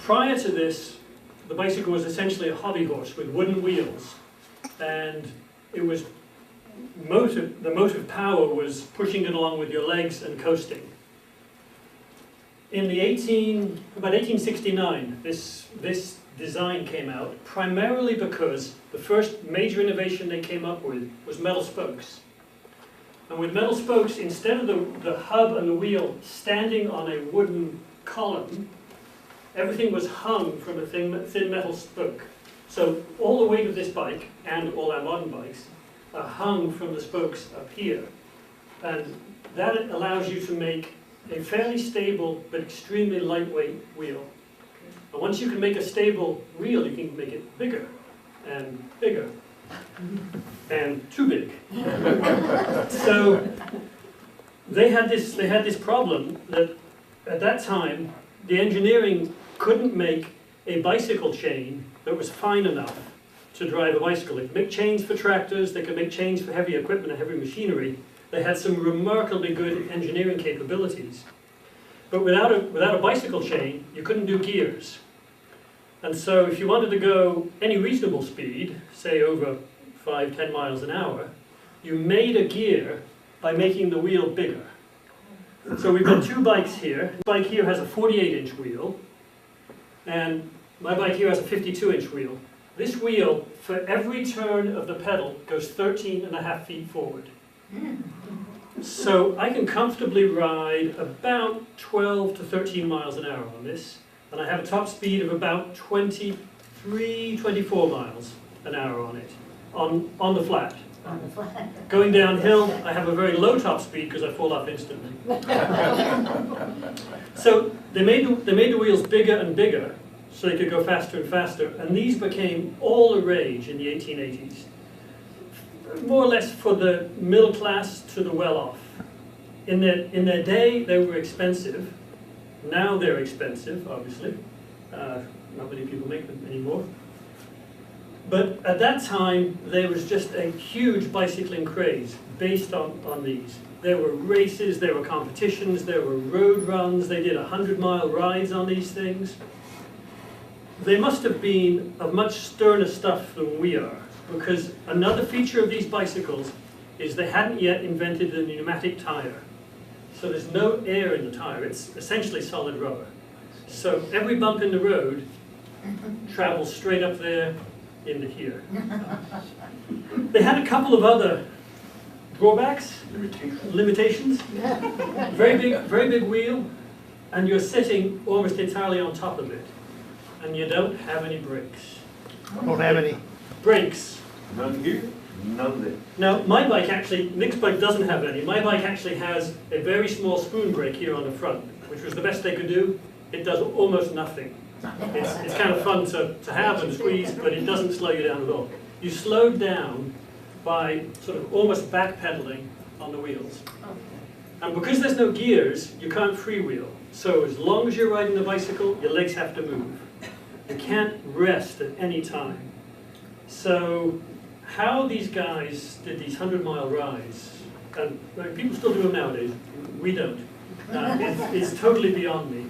prior to this, the bicycle was essentially a hobby horse with wooden wheels, and it was the motive power was pushing it along with your legs and coasting. In about 1869, this design came out primarily because the first major innovation they came up with was metal spokes. And with metal spokes, instead of the hub and the wheel standing on a wooden column, everything was hung from a thin metal spoke. So all the weight of this bike, and all our modern bikes, are hung from the spokes up here. And that allows you to make a fairly stable but extremely lightweight wheel. And once you can make a stable wheel, you can make it bigger and bigger and too big. So they had this problem that at that time the engineering couldn't make a bicycle chain that was fine enough to drive a bicycle. They could make chains for tractors, they could make chains for heavy equipment and heavy machinery. They had some remarkably good engineering capabilities. But without a bicycle chain, you couldn't do gears. And so if you wanted to go any reasonable speed, say over 5–10 miles an hour, you made a gear by making the wheel bigger. So we've got two bikes here. This bike here has a 48-inch wheel, and my bike here has a 52-inch wheel. This wheel, for every turn of the pedal, goes 13.5 feet forward. So I can comfortably ride about 12 to 13 miles an hour on this, and I have a top speed of about 23, 24 miles an hour on it, on the flat. Going downhill, I have a very low top speed because I fall off instantly. So they made the wheels bigger and bigger so they could go faster and faster, and these became all the rage in the 1880s. More or less for the middle class to the well-off. In their day, they were expensive. Now they're expensive, obviously. Not many people make them anymore. But at that time, there was just a huge bicycling craze based on these. There were races, there were competitions, there were road runs. They did 100-mile rides on these things. They must have been of much sterner stuff than we are, because another feature of these bicycles is they hadn't yet invented the pneumatic tire. So there's no air in the tire, it's essentially solid rubber. So every bump in the road travels straight up there into here. They had a couple of other drawbacks, limitations. Very big wheel, and you're sitting almost entirely on top of it. And you don't have any brakes. Don't have any brakes. None here, none there. Now, my bike actually, Nick's bike doesn't have any. My bike actually has a very small spoon brake here on the front, which was the best they could do. It does almost nothing. It's kind of fun to have and squeeze, but it doesn't slow you down at all. You slow down by sort of almost backpedaling on the wheels. And because there's no gears, you can't freewheel. So as long as you're riding the bicycle, your legs have to move. You can't rest at any time. So how these guys did these 100-mile rides, and people still do them nowadays, we don't. It's totally beyond me.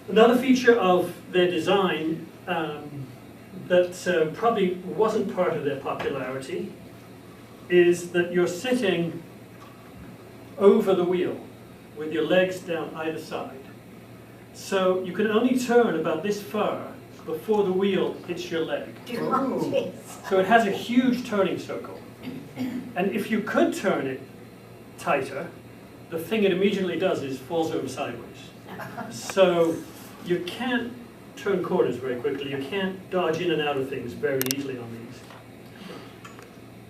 Another feature of their design that probably wasn't part of their popularity is that you're sitting over the wheel with your legs down either side. So you can only turn about this far before the wheel hits your leg. So it has a huge turning circle. And if you could turn it tighter, the thing it immediately does is falls over sideways. So you can't turn corners very quickly. You can't dodge in and out of things very easily on these.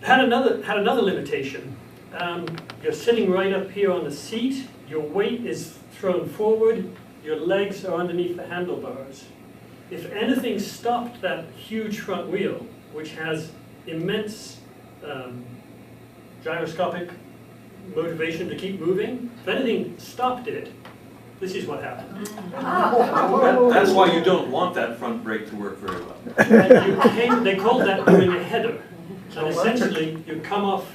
Had another limitation. You're sitting right up here on the seat. Your weight is thrown forward. Your legs are underneath the handlebars. If anything stopped that huge front wheel, which has immense gyroscopic motivation to keep moving, if anything stopped it, this is what happened. That's why you don't want that front brake to work very well. And they called that doing a header. And essentially, you come off,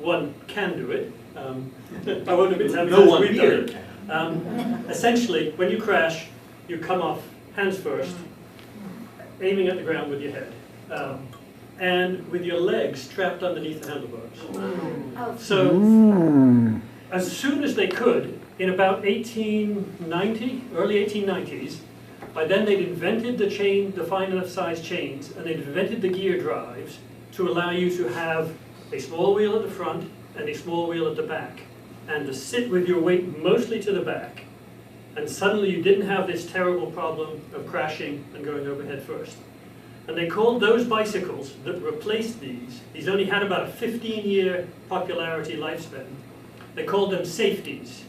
one can do it. I won't admit how many times we've done it. Essentially, when you crash, you come off hands first, aiming at the ground with your head, and with your legs trapped underneath the handlebars. So as soon as they could, in about 1890, early 1890s, by then they'd invented the chain, the fine enough size chains, and they'd invented the gear drives to allow you to have a small wheel at the front and a small wheel at the back, and to sit with your weight mostly to the back, and suddenly you didn't have this terrible problem of crashing and going over head first. And they called those bicycles that replaced these only had about a 15-year popularity lifespan, they called them safeties,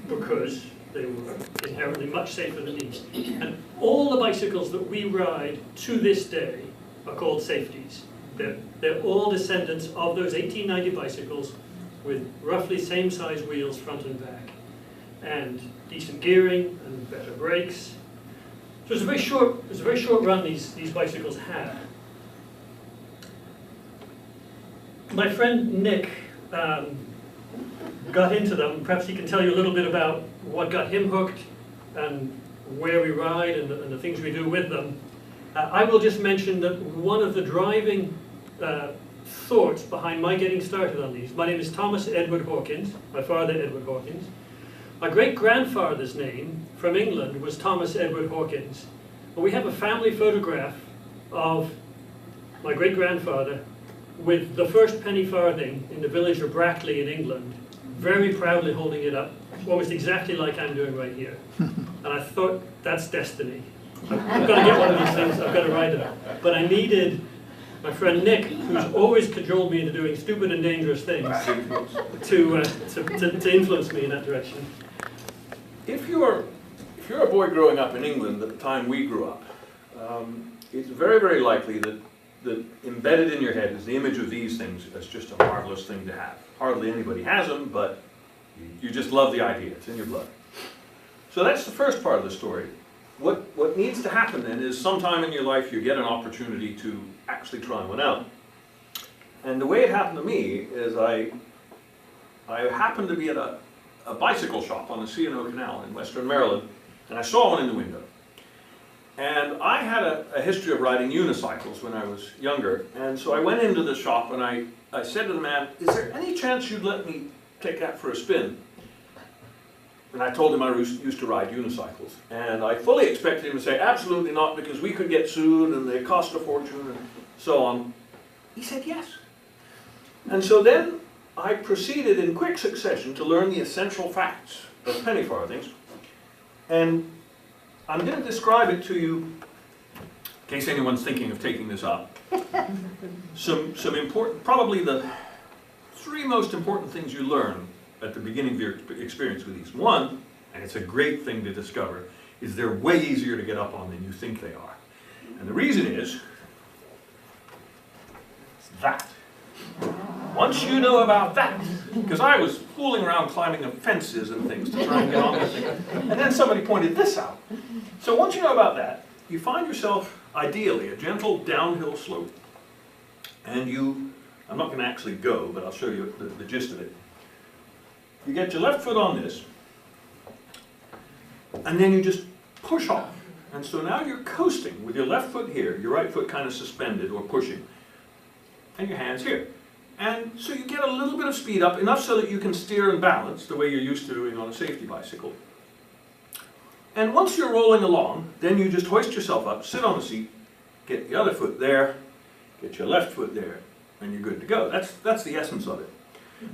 because they were inherently much safer than these. And all the bicycles that we ride to this day are called safeties. They're all descendants of those 1890 bicycles with roughly same size wheels front and back, and decent gearing and better brakes. So it's a very short run these bicycles had. My friend Nick got into them. Perhaps he can tell you a little bit about what got him hooked and where we ride and the things we do with them. I will just mention that one of the driving thoughts behind my getting started on these, my name is Thomas Edward Hawkins, my father Edward Hawkins. My great-grandfather's name from England was Thomas Edward Hawkins. But we have a family photograph of my great-grandfather with the first penny farthing in the village of Brackley in England, very proudly holding it up, almost exactly like I'm doing right here. And I thought, that's destiny. I've got to get one of these things, I've got to ride it. But I needed my friend Nick, who's always cajoled me into doing stupid and dangerous things, to influence me in that direction. If you're a boy growing up in England at the time we grew up, it's very, very likely that embedded in your head is the image of these things as just a marvelous thing to have. Hardly anybody has them, but you just love the idea. It's in your blood. So that's the first part of the story. What needs to happen then is sometime in your life you get an opportunity to actually try one out. And the way it happened to me is I happened to be at a bicycle shop on the C&O Canal in Western Maryland, and I saw one in the window. And I had a history of riding unicycles when I was younger, and so I went into the shop and I said to the man, is there any chance you'd let me take that for a spin? And I told him I used to ride unicycles. And I fully expected him to say, absolutely not, because we could get sued and they cost a fortune and so on. He said yes. And so then I proceeded in quick succession to learn the essential facts of penny farthings. And I'm going to describe it to you, in case anyone's thinking of taking this up. Some important, probably the 3 most important things you learn at the beginning of your experience with these. One, and it's a great thing to discover, is they're way easier to get up on than you think they are. And the reason is that. Once you know about that, because I was fooling around climbing up fences and things to try and get on the thing, and then somebody pointed this out. So once you know about that, you find yourself, ideally, a gentle downhill slope. And I'm not going to actually go, but I'll show you the gist of it. You get your left foot on this, and then you just push off. And so now you're coasting with your left foot here, your right foot kind of suspended or pushing, and your hands here. And so you get a little bit of speed up, enough so that you can steer and balance the way you're used to doing on a safety bicycle. And once you're rolling along, then you just hoist yourself up, sit on the seat, get the other foot there, get your left foot there, and you're good to go. That's the essence of it.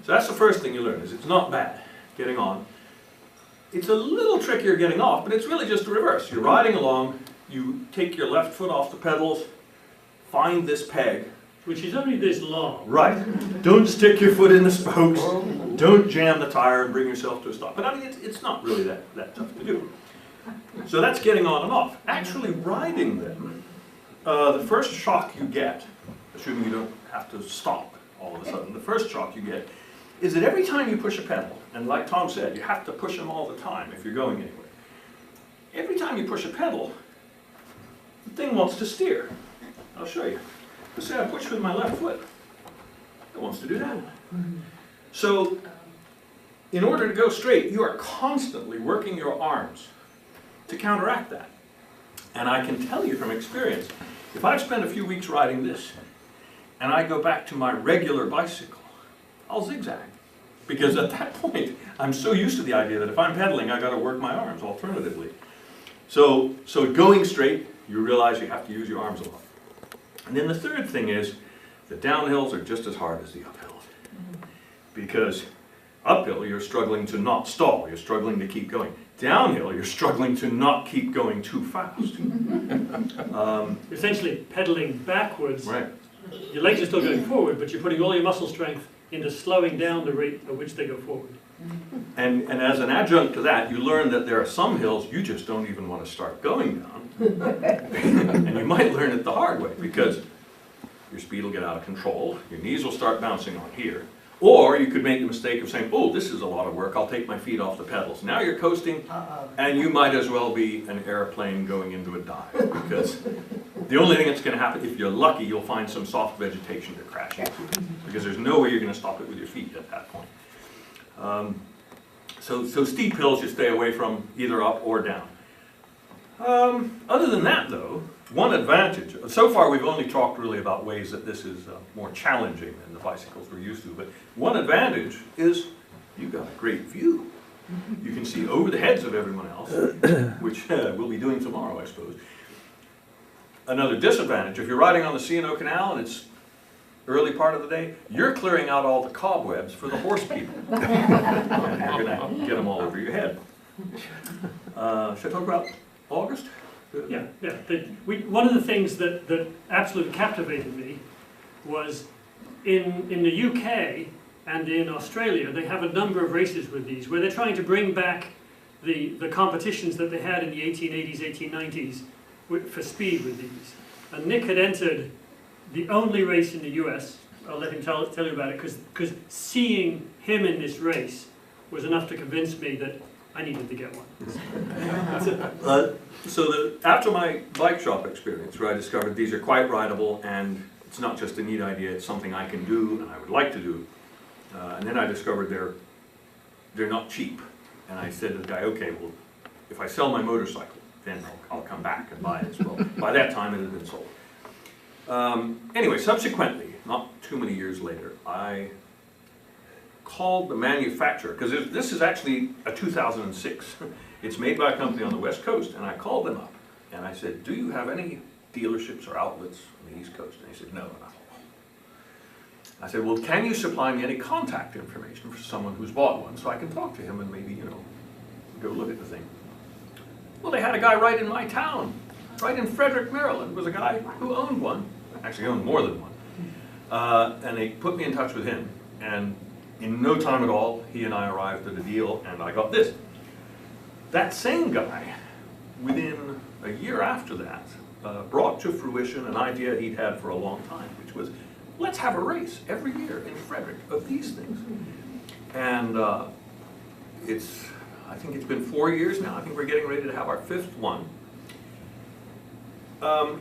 So that's the first thing you learn, is it's not bad getting on. It's a little trickier getting off, but it's really just the reverse. You're riding along, you take your left foot off the pedals, find this peg. Which is only this long. Right. Don't stick your foot in the spokes. Don't jam the tire and bring yourself to a stop. But I mean, it's not really that tough to do. So that's getting on and off. Actually riding them, the first shock you get, assuming you don't have to stop all of a sudden, the first shock you get is that every time you push a pedal, and like Tom said, you have to push them all the time if you're going anywhere. Every time you push a pedal, the thing wants to steer. I'll show you. Let's say I push with my left foot. It wants to do that. So, in order to go straight, you are constantly working your arms to counteract that. And I can tell you from experience, if I've spent a few weeks riding this, and I go back to my regular bicycle, I'll zigzag. Because at that point, I'm so used to the idea that if I'm pedaling, I gotta work my arms alternatively. So going straight, you realize you have to use your arms a lot. And then the third thing is, the downhills are just as hard as the uphills. Because uphill, you're struggling to not stall, you're struggling to keep going. Downhill, you're struggling to not keep going too fast. Essentially pedaling backwards. Right. Your legs are still going forward, but you're putting all your muscle strength into slowing down the rate at which they go forward. And as an adjunct to that, you learn that there are some hills you just don't even want to start going down. And you might learn it the hard way, because your speed will get out of control, your knees will start bouncing on here. Or you could make the mistake of saying, oh, this is a lot of work, I'll take my feet off the pedals. Now you're coasting, and you might as well be an airplane going into a dive, because the only thing that's going to happen, if you're lucky, you'll find some soft vegetation to crash into, because there's no way you're going to stop it with your feet at that point. So steep hills you stay away from, either up or down. Other than that, though, one advantage, so far we've only talked really about ways that this is more challenging than the bicycles we're used to, but one advantage is you've got a great view. You can see over the heads of everyone else, which we'll be doing tomorrow, I suppose. Another disadvantage, if you're riding on the C&O Canal and it's early part of the day, you're clearing out all the cobwebs for the horse people. And you're going to get them all over your head. Should I talk about August? Yeah. One of the things that absolutely captivated me was in the UK and in Australia, they have a number of races with these, where they're trying to bring back the competitions that they had in the 1880s, 1890s for speed with these. And Nick had entered the only race in the US, I'll let him tell you about it, because seeing him in this race was enough to convince me that I needed to get one. After my bike shop experience, where I discovered these are quite rideable, and it's not just a neat idea, it's something I can do and I would like to do. And then I discovered they're not cheap. And I said to the guy, okay, well, if I sell my motorcycle, then I'll come back and buy it as well. By that time it had been sold. Anyway, subsequently, not too many years later, I called the manufacturer, because this is actually a 2006. It's made by a company on the West Coast, and I called them up, and I said, do you have any dealerships or outlets on the East Coast? And they said, no. I said, well, can you supply me any contact information for someone who's bought one, so I can talk to him and maybe, go look at the thing? Well, they had a guy right in my town, right in Frederick, Maryland, was a guy who owned one, actually owned more than one. And they put me in touch with him, and in no time at all, he and I arrived at a deal, and I got this. That same guy, within a year after that, brought to fruition an idea he'd had for a long time, which was, let's have a race every year in Frederick of these things. And I think it's been 4 years now. I think we're getting ready to have our 5th one.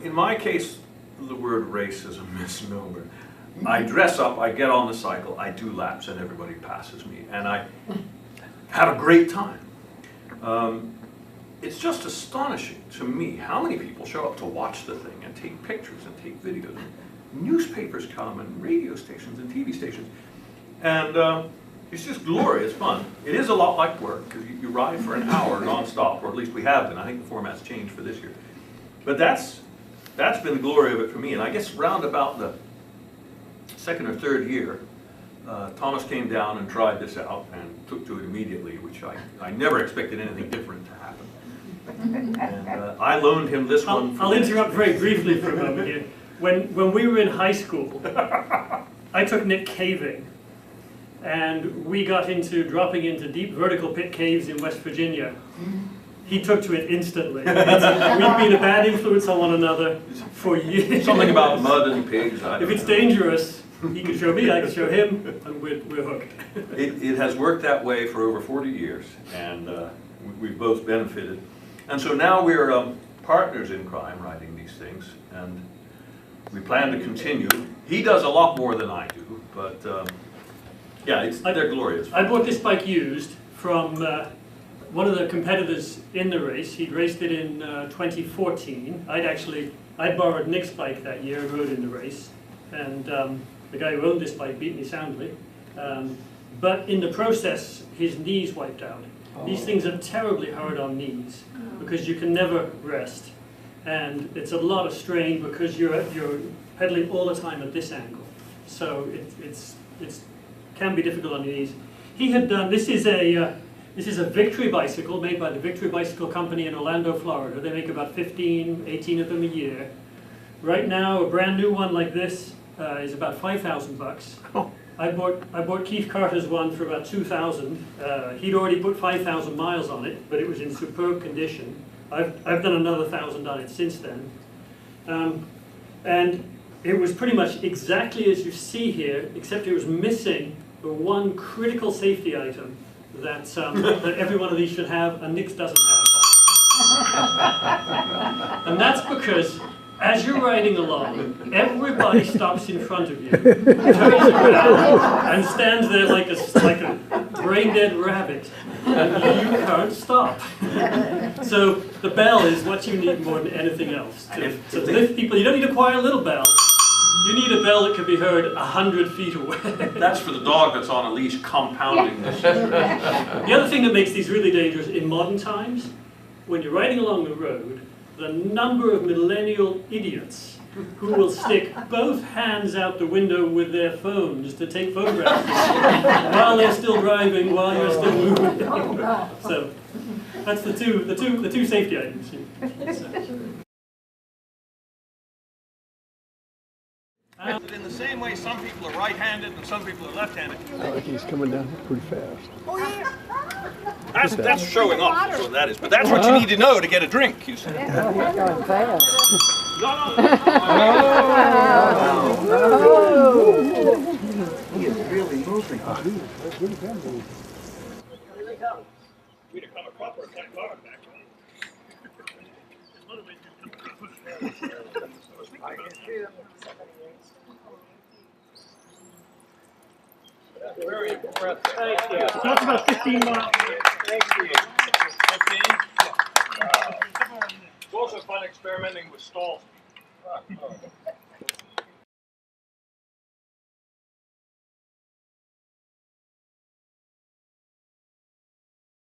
In my case, the word race is a misnomer. I dress up, I get on the cycle, I do laps, and everybody passes me, and I have a great time. It's just astonishing to me how many people show up to watch the thing and take pictures and take videos. Newspapers come, and radio stations and TV stations, and it's just glorious fun. It is a lot like work, because you ride for an hour non-stop, or at least we have been. I think the format's changed for this year. But that's been the glory of it for me, and I guess round about the 2nd or 3rd year, Thomas came down and tried this out and took to it immediately, which I never expected anything different to happen. And I loaned him this one. I'll interrupt very briefly for a moment here. When we were in high school, I took Nick caving, and we got into dropping into deep vertical pit caves in West Virginia. He took to it instantly. We've been a bad influence on one another for years. Something about mud and pigs. If it's dangerous, he can show me, I can show him, and we're hooked. It has worked that way for over 40 years, and we've both benefited. And so now we're partners in crime riding these things, and we plan to continue. He does a lot more than I do, but yeah, they're glorious. I bought this bike used from one of the competitors in the race. He'd raced it in 2014. I'd borrowed Nick's bike that year and rode in the race. And the guy who owned this bike beat me soundly. But in the process, his knees wiped out. These things are terribly hard on knees because you can never rest. And it's a lot of strain because you're pedaling all the time at this angle. So it can be difficult on your knees. He had done, this is a Victory bicycle made by the Victory Bicycle Company in Orlando, Florida. They make about 15, 18 of them a year. Right now, a brand new one like this is about $5,000. I bought Keith Carter's one for about $2,000. He'd already put 5,000 miles on it, but it was in superb condition. I've done another 1,000 on it since then. And it was pretty much exactly as you see here, except it was missing the one critical safety item that, that every one of these should have, and Nick's doesn't have. And that's because as you're riding along, everybody stops in front of you, turns around, and stands there like a brain-dead rabbit, and you can't stop. So the bell is what you need more than anything else. To lift people, you don't need a quiet little bell. You need a bell that can be heard 100 feet away. That's for the dog that's on a leash compounding this. The other thing that makes these really dangerous in modern times, when you're riding along the road, the number of millennial idiots who will stick both hands out the window with their phones to take photographs while they're still driving, while you're still moving. So that's the two safety items. In the same way, some people are right-handed and some people are left-handed. I think he's coming down pretty fast. Oh yeah. That's showing off. That's what that is. But that's what you need to know to get a drink. You see. Yeah, he's going fast. He is really moving. We'd have come a proper attack guard back. I can see him. Very impressive. Thank you. So that's about 15 miles. Thank you. 15? It's also fun experimenting with stalls.